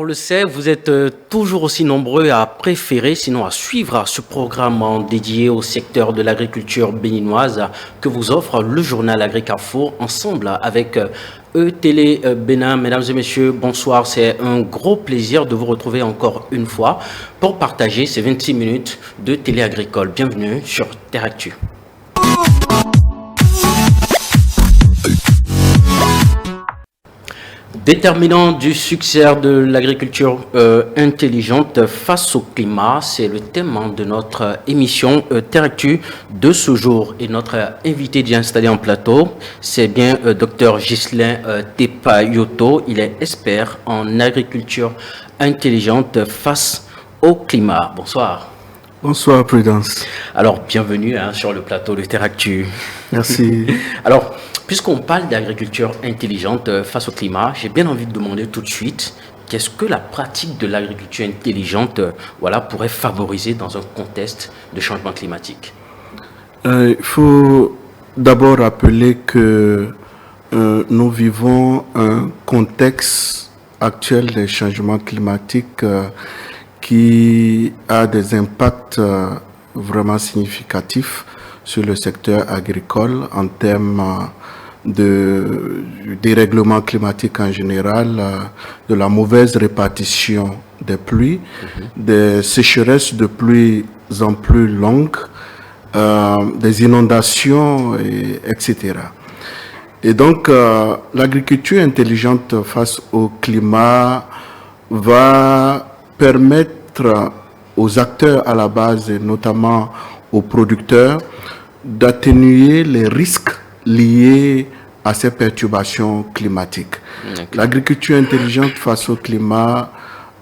On le sait, vous êtes toujours aussi nombreux à préférer, sinon à suivre ce programme dédié au secteur de l'agriculture béninoise que vous offre le journal AgriCarrefour ensemble avec Télé Bénin. Mesdames et messieurs, bonsoir. C'est un gros plaisir de vous retrouver encore une fois pour partager ces 26 minutes de télé agricole. Bienvenue sur Terre Actu. Déterminant du succès de l'agriculture intelligente face au climat, c'est le thème de notre émission Terre Actu de ce jour. Et notre invité d'y installer en plateau, c'est bien Dr Ghislain Tepayoto. Il est expert en agriculture intelligente face au climat. Bonsoir. Bonsoir Prudence. Alors, bienvenue sur le plateau de Terre Actu. Merci. Alors, puisqu'on parle d'agriculture intelligente face au climat, j'ai bien envie de demander tout de suite, qu'est-ce que la pratique de l'agriculture intelligente pourrait favoriser dans un contexte de changement climatique? Il faut d'abord rappeler que nous vivons un contexte actuel des changements climatiques qui a des impacts vraiment significatifs sur le secteur agricole en termes de dérèglement climatique en général, de la mauvaise répartition des pluies, des sécheresses de plus en plus longues, des inondations, etc. Et donc, l'agriculture intelligente face au climat va permettre aux acteurs à la base, et notamment aux producteurs, d'atténuer les risques liés à ces perturbations climatiques. L'agriculture intelligente face au climat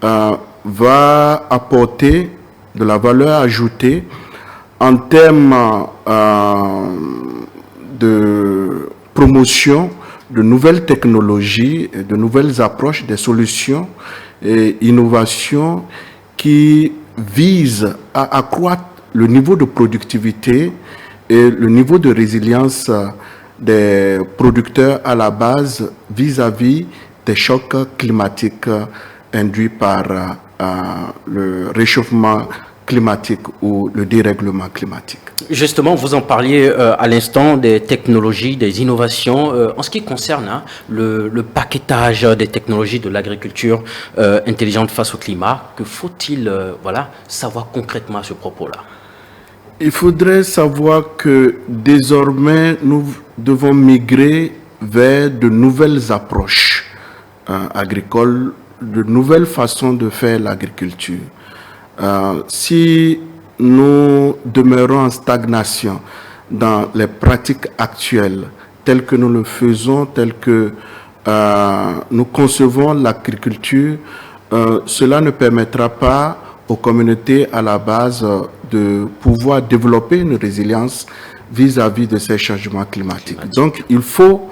va apporter de la valeur ajoutée en termes de promotion de nouvelles technologies, de nouvelles approches, des solutions et innovations qui visent à accroître le niveau de productivité et le niveau de résilience des producteurs à la base vis-à-vis des chocs climatiques induits par le réchauffement climatique ou le dérèglement climatique. Justement, vous en parliez à l'instant des technologies, des innovations. En ce qui concerne le paquetage des technologies de l'agriculture intelligente face au climat, que faut-il savoir concrètement à ce propos-là? Il faudrait savoir que désormais, nous devons migrer vers de nouvelles approches agricoles, de nouvelles façons de faire l'agriculture. Si nous demeurons en stagnation dans les pratiques actuelles, telles que nous le faisons, telles que nous concevons l'agriculture, cela ne permettra pas aux communautés à la base de pouvoir développer une résilience vis-à-vis de ces changements climatiques. Donc, il faut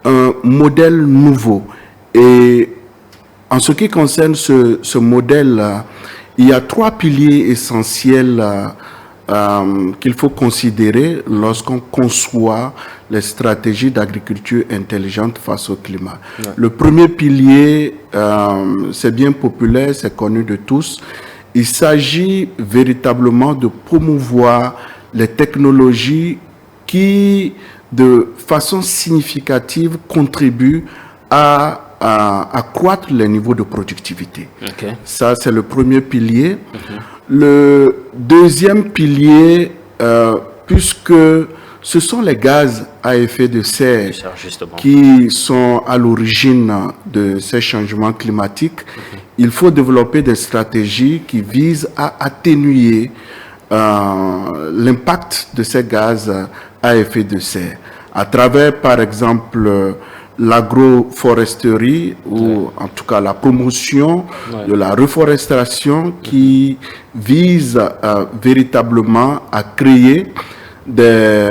un modèle nouveau. Et en ce qui concerne ce modèle, il y a trois piliers essentiels qu'il faut considérer lorsqu'on conçoit les stratégies d'agriculture intelligente face au climat. Ouais. Le premier pilier, c'est bien populaire, c'est connu de tous. Il s'agit véritablement de promouvoir les technologies qui, de façon significative, contribuent à accroître les niveaux de productivité. Okay. Ça, c'est le premier pilier. Le deuxième pilier, puisque ce sont les gaz à effet de serre qui sont à l'origine de ces changements climatiques, il faut développer des stratégies qui visent à atténuer l'impact de ces gaz à effet de serre à travers, par exemple, l'agroforesterie ou en tout cas la promotion de la reforestation qui vise véritablement à créer des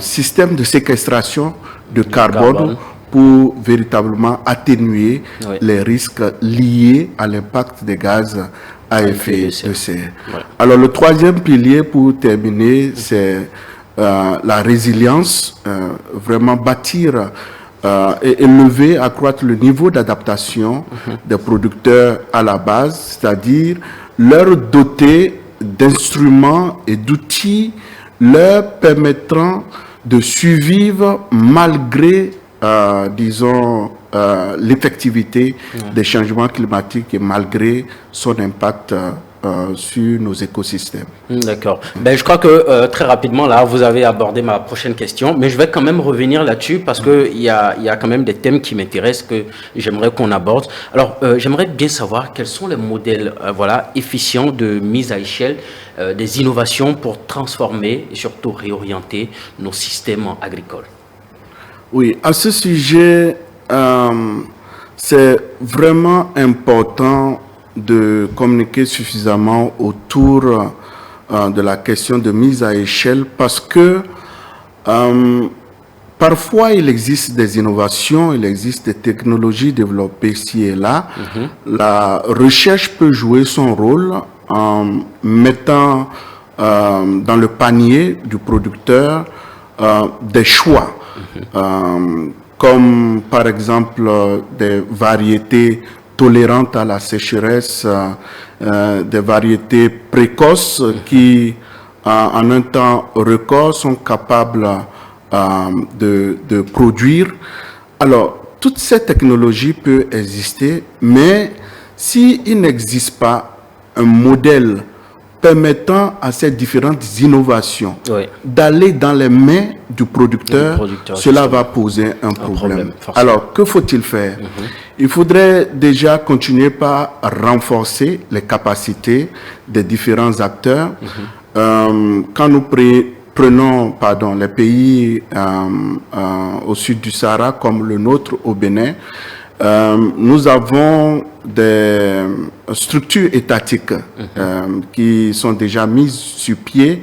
systèmes de séquestration de carbone pour véritablement atténuer les risques liés à l'impact des gaz à effet de serre. Alors le troisième pilier pour terminer, c'est la résilience, vraiment bâtir et élever, accroître le niveau d'adaptation des producteurs à la base, c'est-à-dire leur doter d'instruments et d'outils leur permettant de survivre malgré, disons, l'effectivité des changements climatiques et malgré son impact sur nos écosystèmes. D'accord. Ben, je crois que très rapidement, là, vous avez abordé ma prochaine question, mais je vais quand même revenir là-dessus parce qu'il y a quand même des thèmes qui m'intéressent que j'aimerais qu'on aborde. Alors, j'aimerais bien savoir quels sont les modèles voilà, efficients de mise à échelle des innovations pour transformer et surtout réorienter nos systèmes agricoles. Oui, à ce sujet, c'est vraiment important de communiquer suffisamment autour de la question de mise à échelle parce que parfois il existe des innovations, il existe des technologies développées ici et là. La recherche peut jouer son rôle en mettant dans le panier du producteur des choix. Comme par exemple des variétés tolérantes à la sécheresse, des variétés précoces qui, en un temps record, sont capables de produire. Alors, toutes ces technologies peuvent exister, mais s'il n'existe pas un modèle permettant à ces différentes innovations d'aller dans les mains du producteur, cela va poser un problème. Alors, que faut-il faire? Il faudrait déjà continuer par renforcer les capacités des différents acteurs. Quand nous prenons les pays au sud du Sahara, comme le nôtre au Bénin, nous avons des structures étatiques qui sont déjà mises sur pied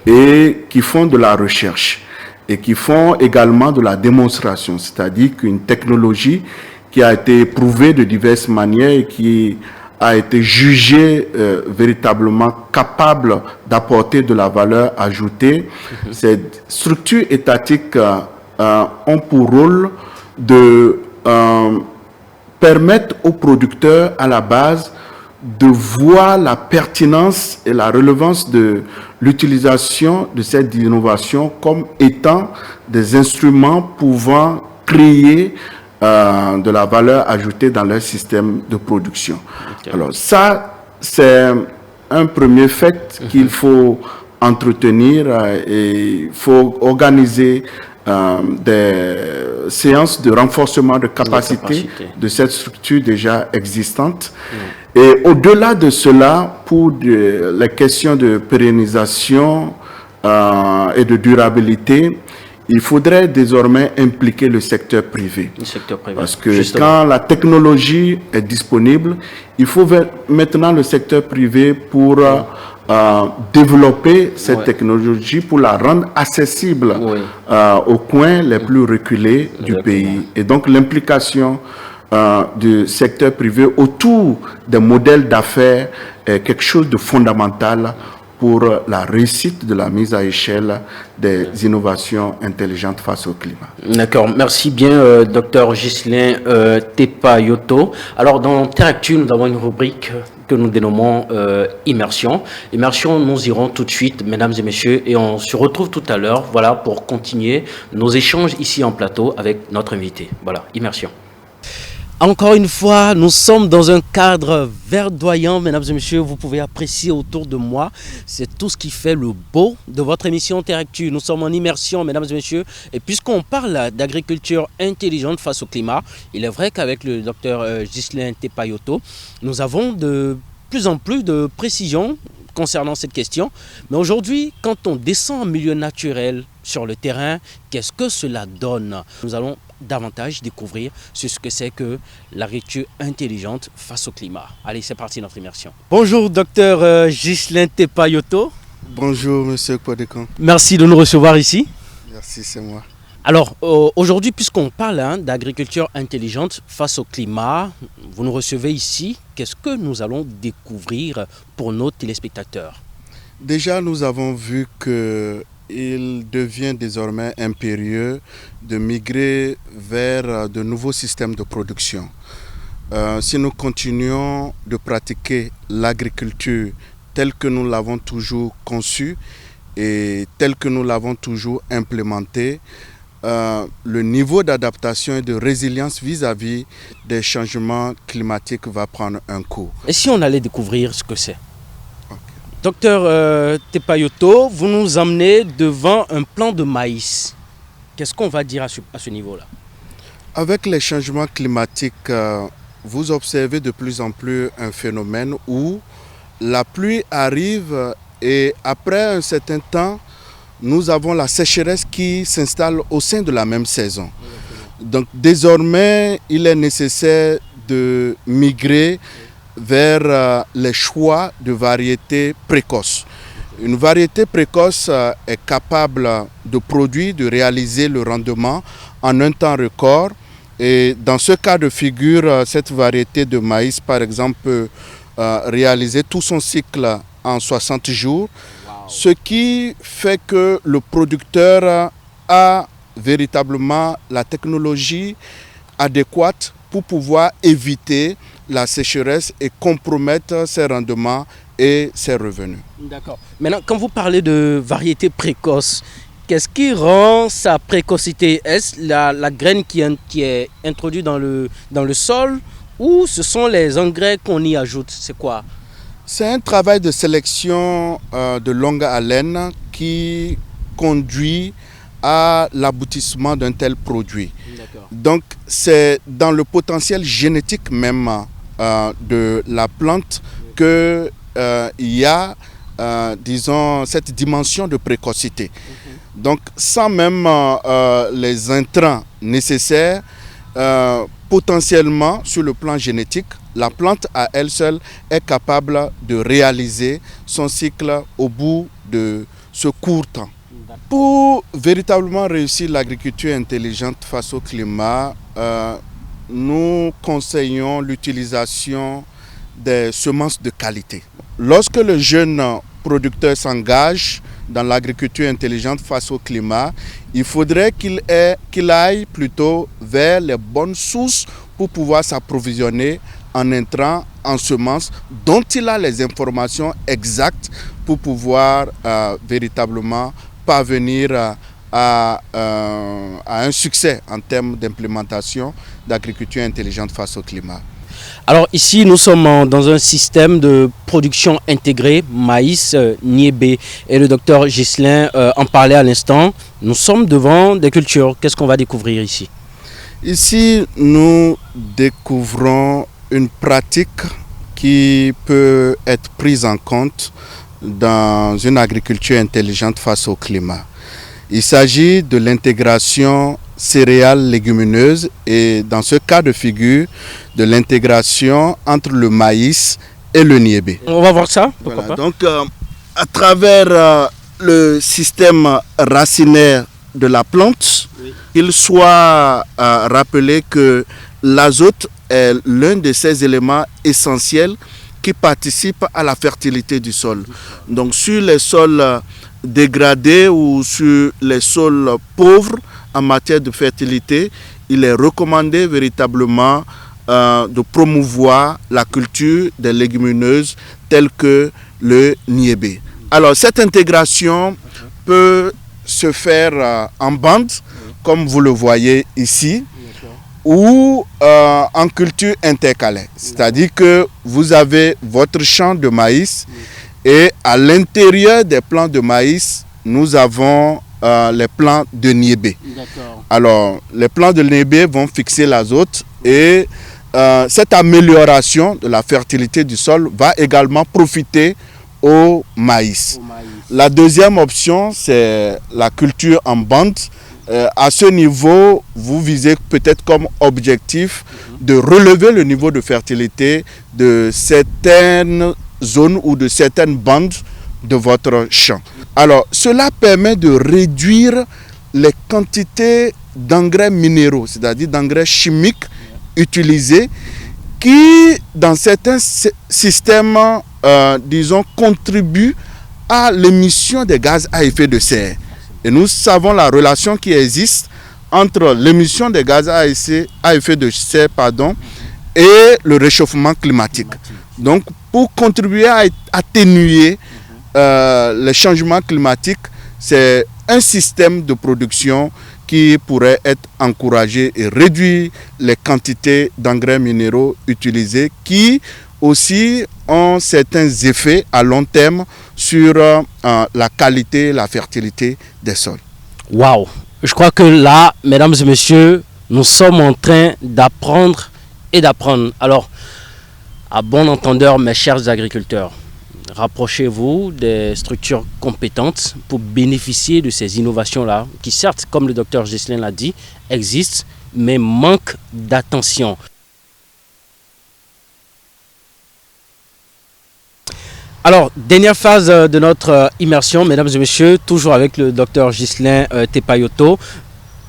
et qui font de la recherche et qui font également de la démonstration, c'est-à-dire qu'une technologie qui a été prouvée de diverses manières et qui a été jugée véritablement capable d'apporter de la valeur ajoutée. Ces structures étatiques ont pour rôle de permettre aux producteurs à la base de voir la pertinence et la relevance de l'utilisation de cette innovation comme étant des instruments pouvant créer de la valeur ajoutée dans leur système de production. Alors ça, c'est un premier fait qu'il faut entretenir et il faut organiser des séances de renforcement de capacité de cette structure déjà existante. Et au-delà de cela, pour les questions de pérennisation et de durabilité, il faudrait désormais impliquer le secteur privé. Parce que quand la technologie est disponible, il faut maintenant le secteur privé pour développer cette technologie, pour la rendre accessible aux coins les plus reculés du pays. Et donc l'implication du secteur privé autour des modèles d'affaires est quelque chose de fondamental pour la réussite de la mise à échelle des innovations intelligentes face au climat. D'accord, merci bien, docteur Ghislain Tepa-Yoto. Alors, dans Terre Actu, nous avons une rubrique que nous dénommons Immersion. Immersion, nous irons tout de suite, mesdames et messieurs, et on se retrouve tout à l'heure, voilà, pour continuer nos échanges ici en plateau avec notre invité. Voilà, Immersion. Encore une fois, nous sommes dans un cadre verdoyant, mesdames et messieurs, vous pouvez apprécier autour de moi. C'est tout ce qui fait le beau de votre émission Terre Actu. Nous sommes en immersion, mesdames et messieurs. Et puisqu'on parle d'agriculture intelligente face au climat, il est vrai qu'avec le docteur Ghislain Tepa-Yoto, nous avons de plus en plus de précisions concernant cette question. Mais aujourd'hui, quand on descend en milieu naturel sur le terrain, qu'est-ce que cela donne? Nous allons davantage découvrir sur ce que c'est que l'agriculture intelligente face au climat. Allez, c'est parti notre immersion. Bonjour docteur Ghislain Tepa-Yoto. Bonjour monsieur Podécan. Merci de nous recevoir ici. Merci, c'est moi. Alors aujourd'hui, puisqu'on parle d'agriculture intelligente face au climat, vous nous recevez ici. Qu'est-ce que nous allons découvrir pour nos téléspectateurs? Déjà, nous avons vu que il devient désormais impérieux de migrer vers de nouveaux systèmes de production. Si nous continuons de pratiquer l'agriculture telle que nous l'avons toujours conçue et telle que nous l'avons toujours implémentée, le niveau d'adaptation et de résilience vis-à-vis des changements climatiques va prendre un coup. Et si on allait découvrir ce que c'est? Docteur Tepayoto, vous nous emmenez devant un plant de maïs. Qu'est-ce qu'on va dire à ce niveau-là? Avec les changements climatiques, vous observez de plus en plus un phénomène où la pluie arrive et après un certain temps, nous avons la sécheresse qui s'installe au sein de la même saison. Donc désormais, il est nécessaire de migrer vers les choix de variétés précoces. Une variété précoce est capable de produire, de réaliser le rendement en un temps record. Et dans ce cas de figure, cette variété de maïs, par exemple, peut réaliser tout son cycle en 60 jours. Wow. Ce qui fait que le producteur a véritablement la technologie adéquate pour pouvoir éviter la sécheresse et compromettre ses rendements et ses revenus. D'accord. Maintenant, quand vous parlez de variété précoce, qu'est-ce qui rend sa précocité? Est-ce la graine qui est introduite dans le sol ou ce sont les engrais qu'on y ajoute? C'est quoi? C'est un travail de sélection de longue haleine qui conduit à l'aboutissement d'un tel produit. Donc c'est dans le potentiel génétique même de la plante qu'il y a, disons, cette dimension de précocité. Donc sans même les intrants nécessaires, potentiellement sur le plan génétique, la plante à elle seule est capable de réaliser son cycle au bout de ce court temps. Pour véritablement réussir l'agriculture intelligente face au climat, nous conseillons l'utilisation des semences de qualité. Lorsque le jeune producteur s'engage dans l'agriculture intelligente face au climat, il faudrait qu'il aille plutôt vers les bonnes sources pour pouvoir s'approvisionner en intrants, en semences, dont il a les informations exactes pour pouvoir véritablement parvenir à un succès en termes d'implémentation d'agriculture intelligente face au climat. Alors ici, nous sommes dans un système de production intégrée, maïs, niébé. Et le docteur Ghislain en parlait à l'instant. Nous sommes devant des cultures. Qu'est-ce qu'on va découvrir ici? Ici, nous découvrons une pratique qui peut être prise en compte dans une agriculture intelligente face au climat. Il s'agit de l'intégration céréales légumineuses et dans ce cas de figure, de l'intégration entre le maïs et le niébé. On va voir ça. Voilà, pas. Donc, à travers le système racinaire de la plante, oui, il soit rappelé que l'azote est l'un de ces éléments essentiels qui participent à la fertilité du sol. Donc sur les sols dégradés ou sur les sols pauvres en matière de fertilité, il est recommandé véritablement de promouvoir la culture des légumineuses telles que le niébé. Alors cette intégration peut se faire en bande, comme vous le voyez ici, ou en culture intercalée. C'est-à-dire que vous avez votre champ de maïs et à l'intérieur des plants de maïs, nous avons les plants de niébé. Alors, les plants de niébé vont fixer l'azote et cette amélioration de la fertilité du sol va également profiter au maïs. La deuxième option, c'est la culture en bande. À ce niveau, vous visez peut-être comme objectif de relever le niveau de fertilité de certaines zones ou de certaines bandes de votre champ. Alors, cela permet de réduire les quantités d'engrais minéraux, c'est-à-dire d'engrais chimiques utilisés qui, dans certains systèmes, disons, contribuent à l'émission des gaz à effet de serre. Et nous savons la relation qui existe entre l'émission des gaz à effet de serre et le réchauffement climatique. Donc, pour contribuer à atténuer les changements climatiques, c'est un système de production qui pourrait être encouragé et réduire les quantités d'engrais minéraux utilisés qui aussi ont certains effets à long terme sur la qualité et la fertilité des sols. Waouh! Je crois que là, mesdames et messieurs, nous sommes en train d'apprendre et d'apprendre. Alors, à bon entendeur, mes chers agriculteurs, rapprochez-vous des structures compétentes pour bénéficier de ces innovations-là, qui certes, comme le docteur Ghislain l'a dit, existent, mais manquent d'attention. Alors, dernière phase de notre immersion, mesdames et messieurs, toujours avec le docteur Ghislain Tepayoto.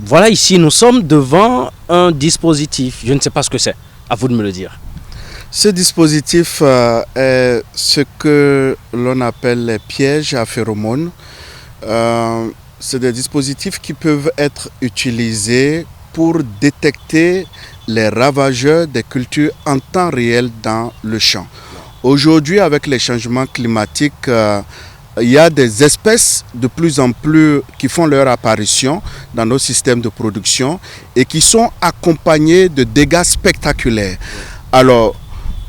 Voilà, ici, nous sommes devant un dispositif. Je ne sais pas ce que c'est. À vous de me le dire. Ce dispositif est ce que l'on appelle les pièges à phéromones. C'est des dispositifs qui peuvent être utilisés pour détecter les ravageurs des cultures en temps réel dans le champ. Aujourd'hui, avec les changements climatiques, il y a des espèces de plus en plus qui font leur apparition dans nos systèmes de production et qui sont accompagnés de dégâts spectaculaires. Alors,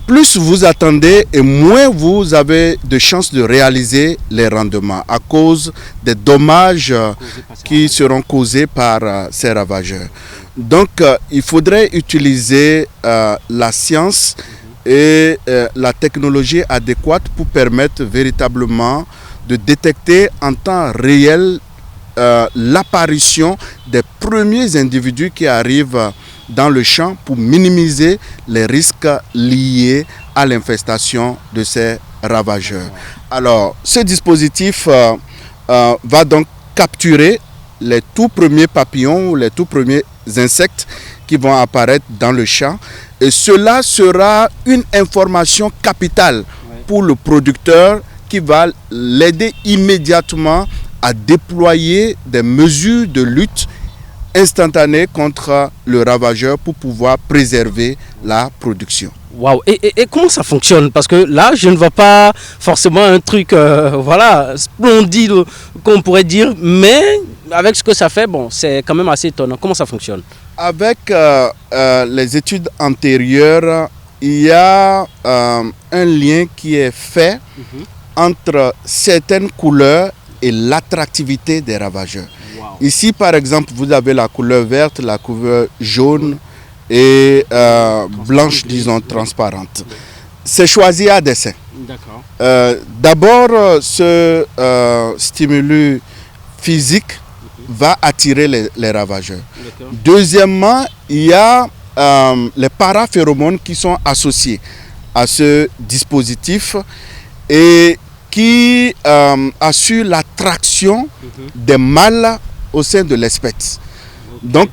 plus vous attendez et moins vous avez de chances de réaliser les rendements à cause des dommages qui seront causés par ces ravageurs. Donc, il faudrait utiliser la science et la technologie adéquate pour permettre véritablement de détecter en temps réel l'apparition des premiers individus qui arrivent dans le champ pour minimiser les risques liés à l'infestation de ces ravageurs. Alors, ce dispositif va donc capturer les tout premiers papillons ou les tout premiers insectes qui vont apparaître dans le champ. Et cela sera une information capitale pour le producteur qui va l'aider immédiatement à déployer des mesures de lutte instantanées contre le ravageur pour pouvoir préserver la production. Waouh! Et comment ça fonctionne? Parce que là, je ne vois pas forcément un truc splendide qu'on pourrait dire, mais avec ce que ça fait, bon, c'est quand même assez étonnant. Comment ça fonctionne? Avec les études antérieures, il y a un lien qui est fait entre certaines couleurs et l'attractivité des ravageurs. Wow. Ici, par exemple, vous avez la couleur verte, la couleur jaune et blanche, disons, transparente. C'est choisi à dessein. D'abord, ce stimulus physique va attirer les ravageurs. Deuxièmement, il y a les paraphéromones qui sont associés à ce dispositif et qui assurent l'attraction des mâles au sein de l'espèce. Donc,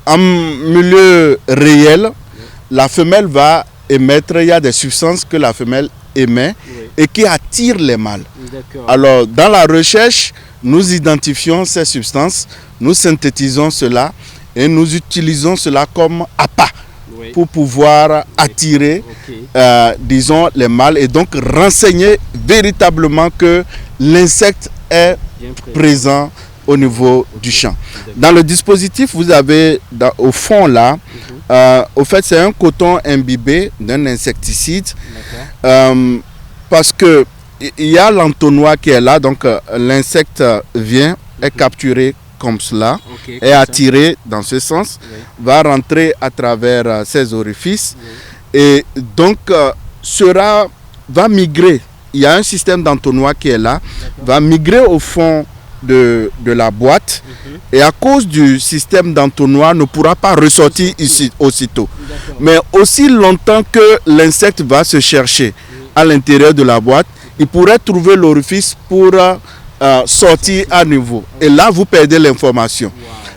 en milieu réel, la femelle va émettre, il y a des substances que la femelle émet et qui attirent les mâles. Alors, dans la recherche, nous identifions ces substances, nous synthétisons cela et nous utilisons cela comme appât pour pouvoir attirer, disons, les mâles et donc renseigner véritablement que l'insecte est présent au niveau du champ. Dans le dispositif, vous avez au fond là, au fait c'est un coton imbibé d'un insecticide parce que il y a l'entonnoir qui est là, donc l'insecte vient, est capturé comme cela, est attiré dans ce sens, va rentrer à travers ses orifices et donc va migrer. Il y a un système d'entonnoir qui est là, va migrer au fond de la boîte et à cause du système d'entonnoir ne pourra pas ressortir ici aussitôt. Mais aussi longtemps que l'insecte va se chercher à l'intérieur de la boîte, il pourrait trouver l'orifice pour sortir à nouveau. Et là, vous perdez l'information.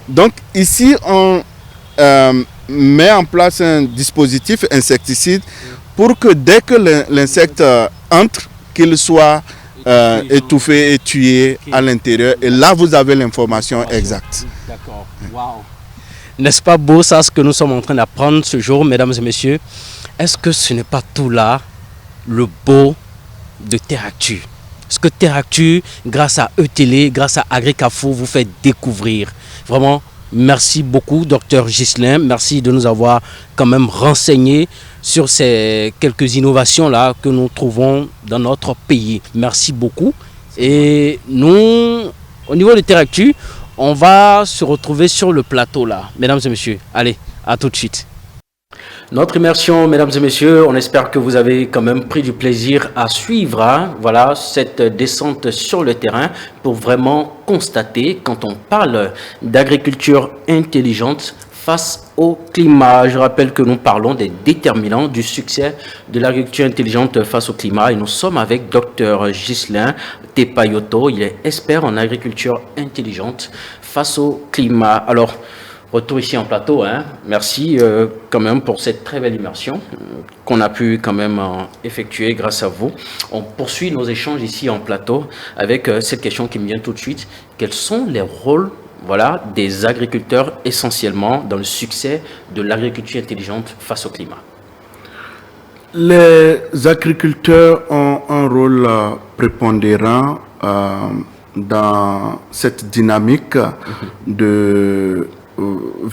Donc ici, on met en place un dispositif insecticide pour que dès que l'insecte entre, qu'il soit étouffé et tué à l'intérieur. Et là, vous avez l'information exacte. D'accord. Waouh. N'est-ce pas beau ça, ce que nous sommes en train d'apprendre ce jour, mesdames et messieurs? Est-ce que ce n'est pas tout là le beau de Teractu? Est-ce que Teractu, grâce à ETélé, grâce à Agricarrefour, vous fait découvrir? Vraiment, merci beaucoup, docteur Ghislain. Merci de nous avoir quand même renseigné sur ces quelques innovations-là que nous trouvons dans notre pays. Merci beaucoup. Et nous, au niveau de Teractu, on va se retrouver sur le plateau là. Mesdames et messieurs, allez, à tout de suite. Notre immersion, mesdames et messieurs, on espère que vous avez quand même pris du plaisir à suivre voilà, cette descente sur le terrain pour vraiment constater, quand on parle d'agriculture intelligente face au climat. Je rappelle que nous parlons des déterminants du succès de l'agriculture intelligente face au climat et nous sommes avec Dr Ghislain Tepayoto. Il est expert en agriculture intelligente face au climat. Alors, retour ici en plateau. Merci quand même pour cette très belle immersion qu'on a pu quand même effectuer grâce à vous. On poursuit nos échanges ici en plateau avec cette question qui me vient tout de suite. Quels sont les rôles des agriculteurs essentiellement dans le succès de l'agriculture intelligente face au climat? Les agriculteurs ont un rôle prépondérant dans cette dynamique de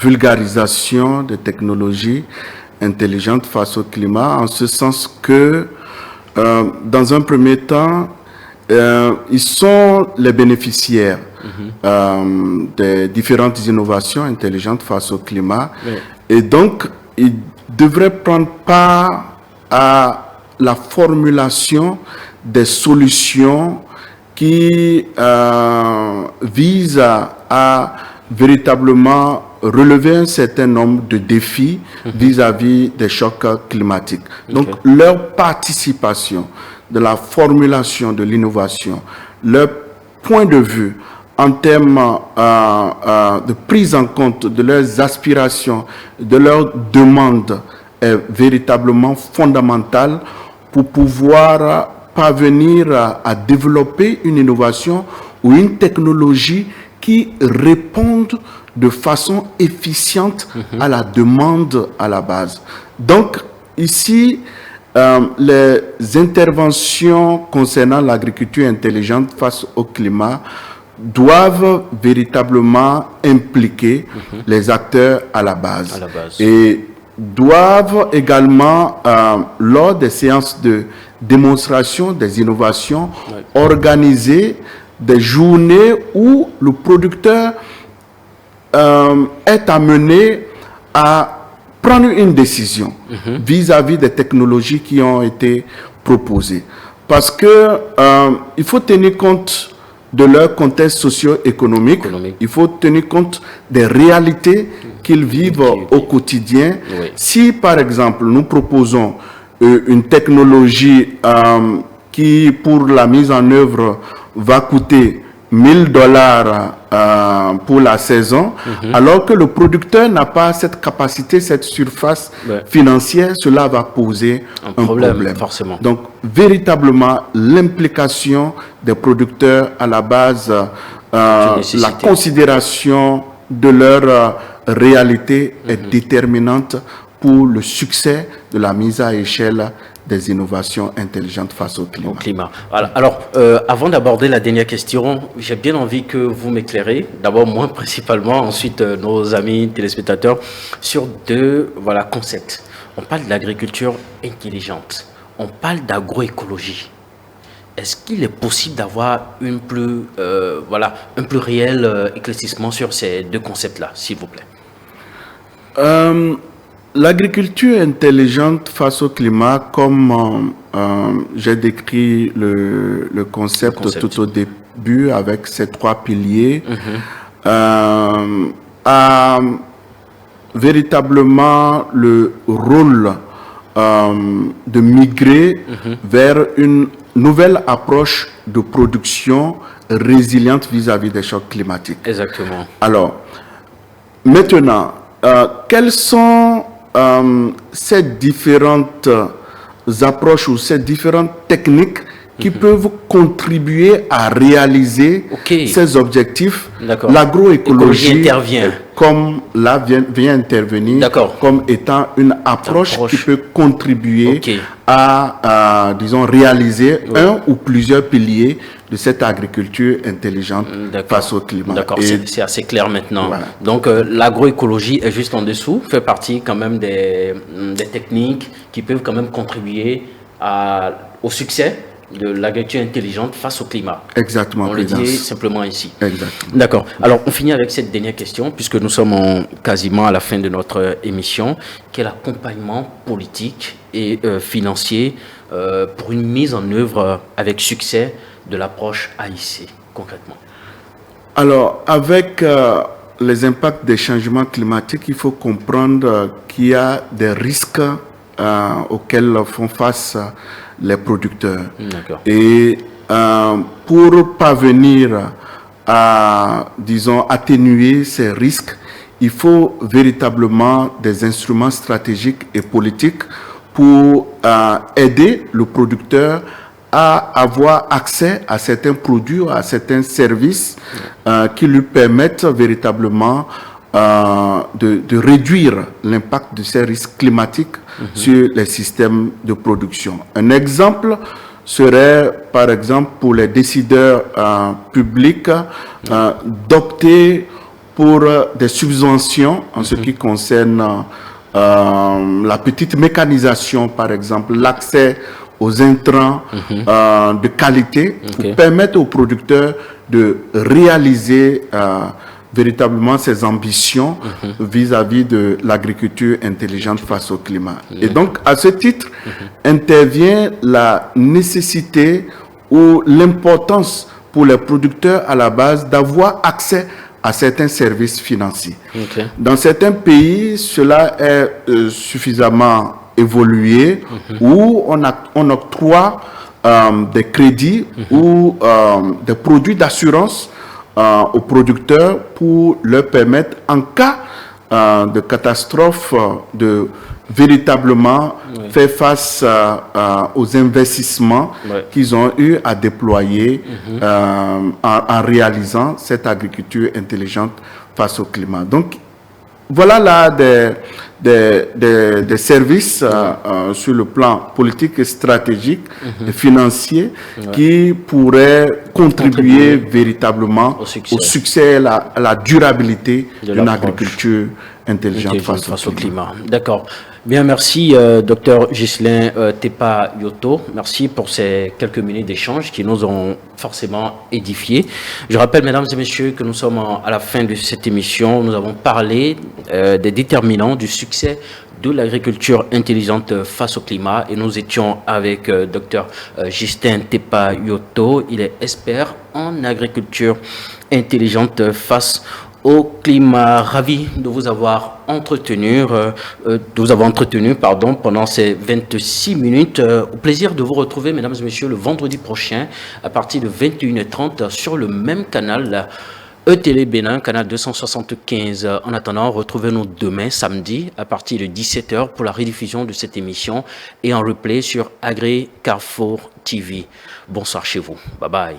vulgarisation des technologies intelligentes face au climat, en ce sens que, dans un premier temps, ils sont les bénéficiaires des différentes innovations intelligentes face au climat. Oui. Et donc, ils devraient prendre part à la formulation des solutions qui visent à véritablement relever un certain nombre de défis vis-à-vis des chocs climatiques. Donc, leur participation de la formulation de l'innovation, leur point de vue en termes de prise en compte de leurs aspirations, de leurs demandes est véritablement fondamental pour pouvoir parvenir à développer une innovation ou une technologie qui répondent de façon efficiente à la demande à la base. Donc, ici, les interventions concernant l'agriculture intelligente face au climat doivent véritablement impliquer les acteurs à la base. Et doivent également, lors des séances de démonstration des innovations, organiser des journées où le producteur est amené à prendre une décision vis-à-vis des technologies qui ont été proposées. Parce que il faut tenir compte de leur contexte socio-économique, il faut tenir compte des réalités qu'ils vivent au quotidien. Si, par exemple, nous proposons une technologie qui, pour la mise en œuvre, va coûter $1000 pour la saison, alors que le producteur n'a pas cette capacité, cette surface financière, cela va poser un problème. Forcément. Donc, véritablement, l'implication des producteurs à la base, la considération de leur réalité est déterminante pour le succès de la mise à échelle des innovations intelligentes face au climat. Voilà. Alors, avant d'aborder la dernière question, j'ai bien envie que vous m'éclairez, d'abord moi principalement, ensuite nos amis téléspectateurs, sur deux concepts. On parle de l'agriculture intelligente, on parle d'agroécologie. Est-ce qu'il est possible d'avoir un plus réel éclaircissement sur ces deux concepts-là, s'il vous plaît? L'agriculture intelligente face au climat, comme j'ai décrit le concept tout au début avec ces trois piliers, a véritablement le rôle de migrer vers une nouvelle approche de production résiliente vis-à-vis des chocs climatiques. Exactement. Alors, maintenant, quelles sont ces différentes approches ou ces différentes techniques qui peuvent contribuer à réaliser ces objectifs. L'agroécologie intervient. Comme là vient intervenir comme étant une approche qui peut contribuer à disons, réaliser un ou plusieurs piliers de cette agriculture intelligente face au climat. D'accord, c'est assez clair maintenant. Voilà. Donc l'agroécologie est juste en dessous, fait partie quand même des techniques qui peuvent quand même contribuer au succès de l'agriculture intelligente face au climat. Exactement. On le dit simplement ici. Exactement. D'accord. Alors, on finit avec cette dernière question, puisque nous sommes quasiment à la fin de notre émission. Quel accompagnement politique et financier pour une mise en œuvre avec succès de l'approche AIC, concrètement? Alors, avec les impacts des changements climatiques, il faut comprendre qu'il y a des risques auxquels font face les producteurs. Et pour parvenir à, disons, atténuer ces risques, il faut véritablement des instruments stratégiques et politiques pour aider le producteur à avoir accès à certains produits, à certains services qui lui permettent véritablement de réduire l'impact de ces risques climatiques sur les systèmes de production. Un exemple serait, par exemple, pour les décideurs publics, d'opter pour des subventions en ce qui concerne la petite mécanisation, par exemple, l'accès aux intrants de qualité pour permettre aux producteurs de réaliser véritablement ses ambitions vis-à-vis de l'agriculture intelligente face au climat. Et donc, à ce titre, intervient la nécessité ou l'importance pour les producteurs à la base d'avoir accès à certains services financiers. Dans certains pays, cela est suffisamment évolué où on octroie des crédits ou des produits d'assurance aux producteurs pour leur permettre, en cas de catastrophe, de véritablement faire face aux investissements qu'ils ont eu à déployer en réalisant cette agriculture intelligente face au climat. Donc, voilà là des services sur le plan politique et stratégique et financier qui pourraient contribuer véritablement au succès et à la durabilité d'une agriculture intelligente face au climat. D'accord. Bien, merci Dr Ghislain Tepa Yoto. Merci pour ces quelques minutes d'échange qui nous ont forcément édifiés. Je rappelle, mesdames et messieurs, que nous sommes à la fin de cette émission. Nous avons parlé des déterminants du succès de l'agriculture intelligente face au climat et nous étions avec Dr Ghislain Tepa Yoto. Il est expert en agriculture intelligente face au climat. Ravi de vous avoir entretenu, pendant ces 26 minutes. Au plaisir de vous retrouver, mesdames et messieurs, le vendredi prochain à partir de 21h30 sur le même canal ETélé Bénin, canal 275. En attendant, retrouvez-nous demain, samedi, à partir de 17h pour la rediffusion de cette émission et en replay sur Agri Carrefour TV. Bonsoir chez vous. Bye bye.